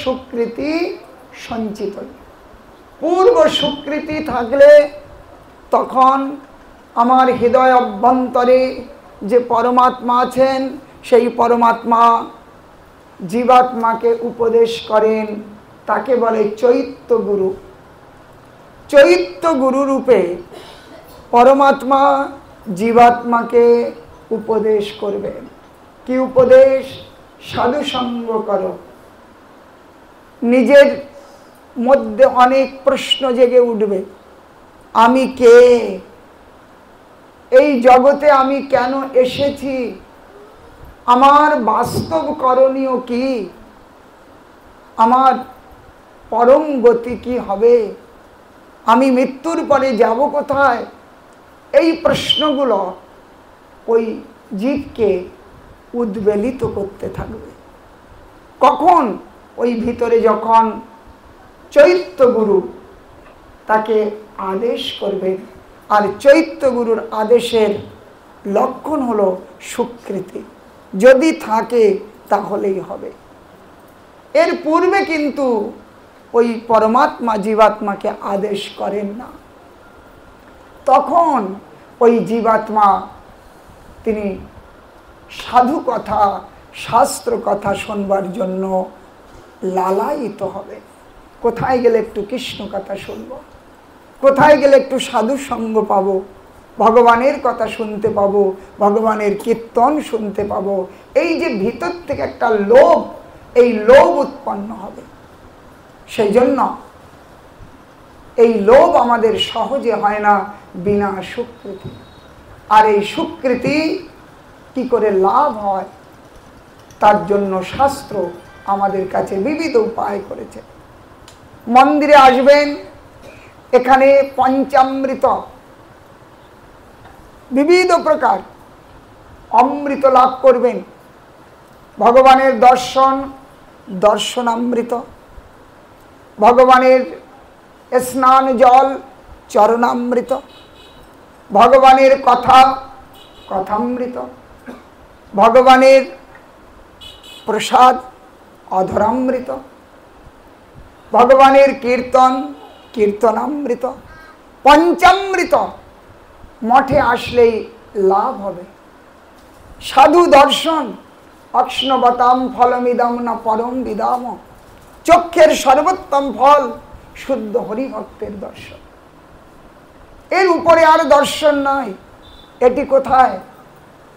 সুকৃতি সঞ্চিত। পূর্ব সুকৃতি থাকলে তখন আমার হৃদয় অভ্যন্তরে যে পরমাত্মা আছেন সেই পরমাত্মা জীবাত্মাকে উপদেশ করেন, তাকে বলে চৈত্য গুরু। চৈত্য গুরু রূপে পরমাত্মা জীবাত্মাকে উপদেশ করবেন। কি উপদেশ? সাধু সঙ্গ করো। নিজের মধ্যে অনেক প্রশ্ন জেগে উঠবে, আমি কে, এই জগতে আমি কেন এসেছি, আমার বাস্তব করণীয় কি, আমার পরম গতি কি হবে, আমি মৃত্যুর পরে যাব কোথায়। এই প্রশ্নগুলো ওই জীবকে উদ্বেলিত করতে থাকবে। কখন? ওই ভিতরে যখন চৈত্য গুরু তাকে আদেশ করবে। আর চৈত্য গুরুর আদেশের লক্ষণ হলো সুকৃতি, যদি থাকে তাহলেই হবে। এর পূর্বে কিন্তু ওই পরমাত্মা জীবাত্মাকে আদেশ করেন না। তখন ওই জীবাত্মা তিনি সাধু কথা, শাস্ত্র কথা শুনবার জন্য লালায়িত হবে। কোথায় গেলে একটু কৃষ্ণ কথা শুনবো, কোথায় গেলে একটু সাধু সঙ্গ পাবো, ভগবানের কথা শুনতে পাবো, ভগবানের কীর্তন শুনতে পাবো, এই যে ভিতর থেকে একটা লোভ, এই লোভ উৎপন্ন হবে। সেই জন্য এই লোভ আমাদের সহজে হয় না বিনা সুকৃতি। আর এই সুকৃতি কি করে লাভ হয়, তার জন্য শাস্ত্র আমাদের কাছে বিবিধ উপায় করেছে। মন্দিরে আসবেন, এখানে পঞ্চামৃত বিবিধ প্রকার অমৃত লাভ করবেন। ভগবানের দর্শন, দর্শনামৃত, ভগবানের স্নান জল, চরণামৃত, ভগবানের কথা, কথামৃত, ভগবানের প্রসাদ, অধরামৃত, ভগবানের কীর্তন, কীর্তনামৃত, পঞ্চামৃত মঠে আসলেই লাভ হবে। সাধু দর্শন, অক্ষ্ণবতাম ফলমিদম না পরম বিদাম, চক্ষের সর্বোত্তম ফল শুদ্ধ হরিভক্তের দর্শন। এর উপরে আর দর্শন নাই। এটি কোথায়?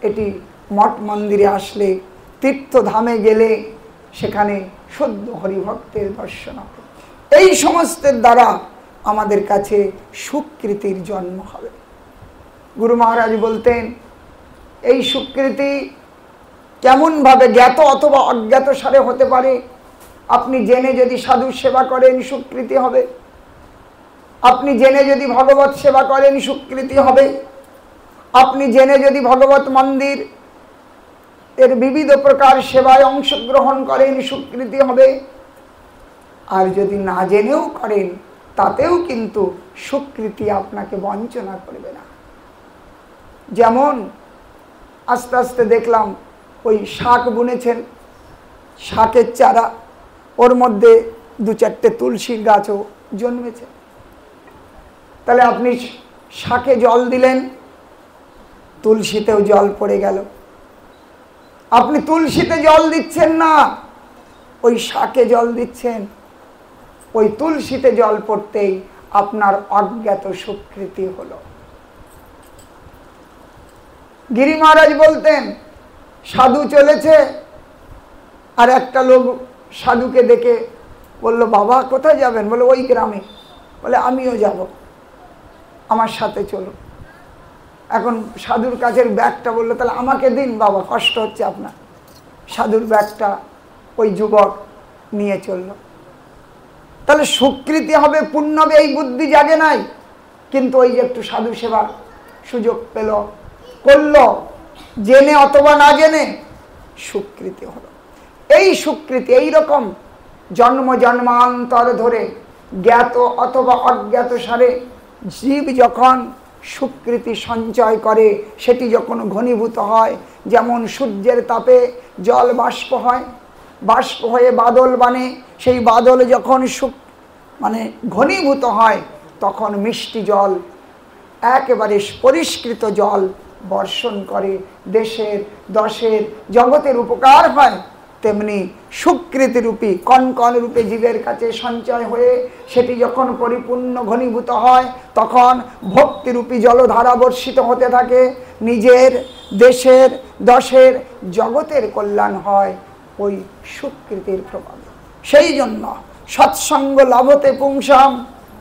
এটি মঠ মন্দিরে আসলে, তীর্থধামে গেলে সেখানে শুদ্ধ হরিভক্তের দর্শন হবে। এই সমস্তের দ্বারা আমাদের কাছে সুকৃতির জন্ম হবে। গুরু মহারাজ বলতেন, এই সুকৃতি কেমনভাবে জ্ঞাত অথবা অজ্ঞাত সারে হতে পারে। আপনি জেনে যদি সাধু সেবা করেন, সুকৃতি হবে। আপনি জেনে যদি ভগবত সেবা করেন, সুকৃতি হবে। আপনি জেনে যদি ভগবত মন্দির এর বিবিধ প্রকার সেবায় অংশগ্রহণ করেন, সুকৃতি হবে। আর যদি না জেনেও করেন, তাতেও কিন্তু সুকৃতি আপনাকে বঞ্চনা করবে না। যেমন আস্তে আস্তে দেখলাম ওই শাক বুনেছেন, শাকের চারা, ওর মধ্যে দু চারটে তুলসীর গাছও জন্মেছে। তাহলে আপনি শাকে জল দিলেন, তুলসীতেও জল পড়ে গেল। আপনি তুলসীতে জল দিচ্ছেন না, ওই শাকে জল দিচ্ছেন। ওই তুলসীতে জল পড়তেই আপনার অজ্ঞাত সুকৃতি হলো। গিরি মহারাজ বলতেন, সাধু চলেছে, আর একটা লোক সাধুকে দেখে বলল, বাবা কোথায় যাবেন? বলে ওই গ্রামে। বলে আমিও যাব, আমার সাথে চলো। এখন সাধুর কাছের ব্যাগটা বললো, তাহলে আমাকে দিন বাবা, কষ্ট হচ্ছে আপনার। সাধুর ব্যাগটা ওই যুবক নিয়ে চলল। তাহলে সুকৃতি হবে, পুণ্য হবে, এই বুদ্ধি জাগে নাই। কিন্তু ওই যে একটু সাধু সেবার সুযোগ পেল, করলো, জেনে অথবা না জেনে, সুকৃতি হলো। এই সুকৃতি এইরকম জন্ম জন্মান্তর ধরে জ্ঞাত অথবা অজ্ঞাত সারে জীব যখন সুকৃতি সঞ্চয় করে, সেটি যখন ঘনীভূত হয়, যেমন সূর্যের তাপে জল বাষ্প হয়, বাষ্প হয়ে বাদল বানে, সেই বাদল যখন ঘনীভূত হয় তখন মিষ্টি জল, একেবারে পরিষ্কৃত জল বর্ষণ করে, দেশের দশের জগতের উপকার হয়। তেমনি সুকৃতিরূপী কণকণ রূপে জীবের কাছে সঞ্চয় হয়ে সেটি যখন পরিপূর্ণ ঘনীভূত হয় তখন ভক্তিরূপী জলধারা বর্ষিত হতে থাকে, নিজের দেশের দশের জগতের কল্যাণ হয় ওই সুকৃতির প্রভাবে। সেই জন্য সৎসঙ্গ লাভতে পুংসাম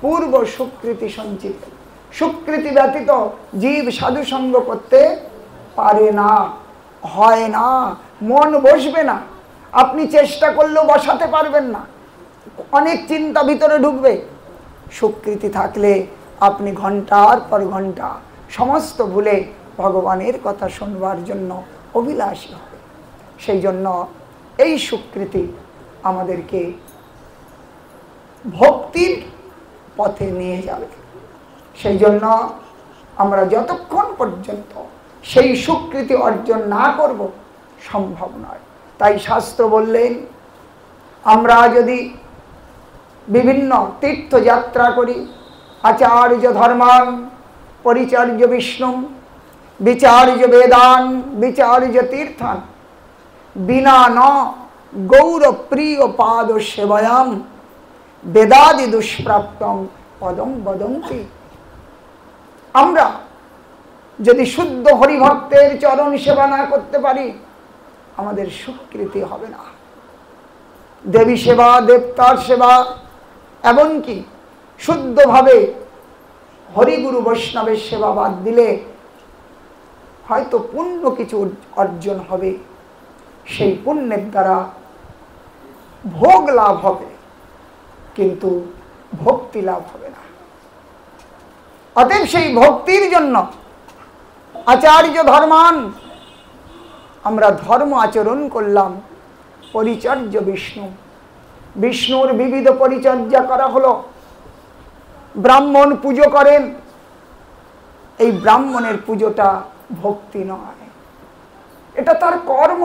পূর্ব সুকৃতি সঞ্চিত। সুকৃতি ব্যতীত জীব সাধুসঙ্গ করতে পারে না, হয় না, মন বসবে না। আপনি চেষ্টা করলেও বসাতে পারবেন না, অনেক চিন্তা ভিতরে ঢুকবে। সুকৃতি থাকলে আপনি ঘন্টার পর ঘন্টা সমস্ত ভুলে ভগবানের কথা শুনবার জন্য অভিলাষী হবে। সেই জন্য এই সুকৃতি আমাদেরকে ভক্তির পথে নিয়ে যাবে। সেই জন্য আমরা যতক্ষণ পর্যন্ত সেই সুকৃতি অর্জন না করব সম্ভব নয়। তাই শাস্ত্র বললেন, আমরা যদি বিভিন্ন তীর্থযাত্রা করি, আচার্য ধর্মান পরিচার্য বিষ্ণু বিচার্য বেদান বিচার্য তীর্থান বিনা ন গৌর প্রিয় পাদ সেবায়াম বেদাদি দুষ্প্রাপ্তম পদম বদন্তি। আমরা যদি শুদ্ধ হরিভক্তের চরণ সেবা না করতে পারি আমাদের সুকৃতি হবে না। দেবী সেবা, দেবতার সেবা, এমনকি শুদ্ধভাবে হরিগুরু বৈষ্ণবের সেবা বাদ দিলে হয়তো পুণ্য কিছু অর্জন হবে, সেই পুণ্যের দ্বারা ভোগ লাভ হবে, কিন্তু ভক্তি লাভ হবে না। অতএব সেই ভক্তির জন্য আচার্য ধর্মান, আমরা ধর্ম আচরণ করলাম, পরিচর্য বিষ্ণু, বিষ্ণুর বিবিধ পরিচর্যা করা হলো। ব্রাহ্মণ পুজো করেন, এই ব্রাহ্মণের পুজোটা ভক্তি নয়, এটা তার কর্ম।